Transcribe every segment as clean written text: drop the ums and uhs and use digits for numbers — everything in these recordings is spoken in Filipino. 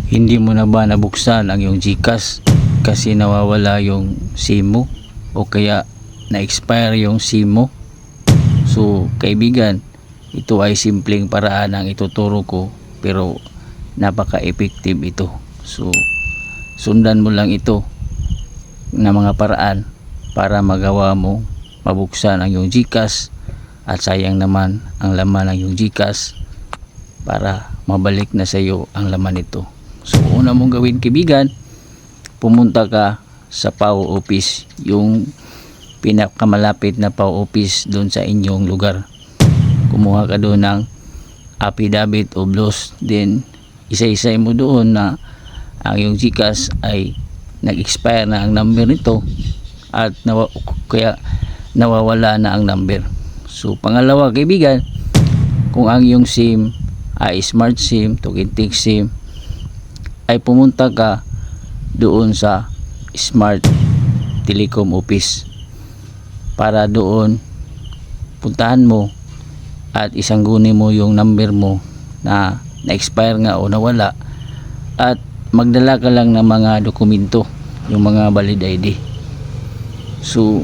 Hindi mo na ba nabuksan ang iyong GCash kasi nawawala yung SIM mo o kaya na-expire yung SIM mo? So kaibigan, ito ay simpleng paraan ang ituturo ko pero napaka-effective ito. So sundan mo lang ito na mga paraan para magawa mo mabuksan ang iyong GCash at sayang naman ang laman ng iyong GCash para mabalik na sa iyo ang laman nito. So una mong gawin kaibigan, pumunta ka sa PAO office, yung pinakamalapit na PAO office doon sa inyong lugar. Kumuha ka doon ng affidavit of loss, then isa-isay mo doon na ang iyong GCash ay nag-expire na ang number nito at kaya nawawala na ang number. So pangalawa kaibigan, kung ang iyong SIM ay smart SIM, Tukintik SIM, ay pumunta ka doon sa Smart Telecom office para doon puntahan mo at isangguni mo yung number mo na na-expire nga o nawala at magdala ka lang ng mga dokumento, yung mga valid ID. So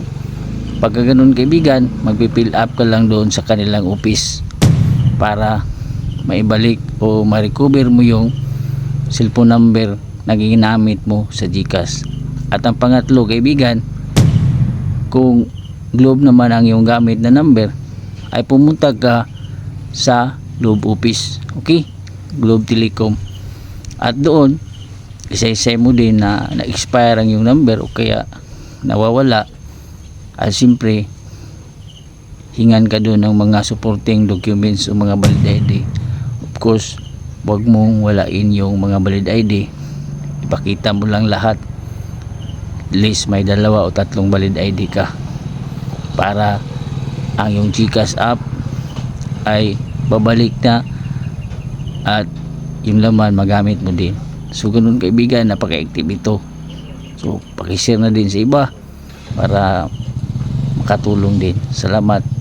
pagka ganun kaibigan, magpipill up ka lang doon sa kanilang office para maibalik o ma-recover mo yung cellphone number na ginamit mo sa GCash. At ang pangatlo kaibigan, kung Globe naman ang iyong gamit na number, ay pumunta ka sa Globe office, okay, Globe Telecom, at doon isa-isay mo din na na-expire ang iyong number o kaya nawawala at siyempre hingan ka doon ng mga supporting documents o mga valid ID. Of course, wag mong walain yung mga valid ID, ipakita mo lang lahat, at least may 2 o 3 valid ID ka para ang yung GCash app ay babalik na at yung laman magamit mo din. So ganun kaibigan, napaka-active ito. So pakishare na din sa iba para makatulong din. Salamat.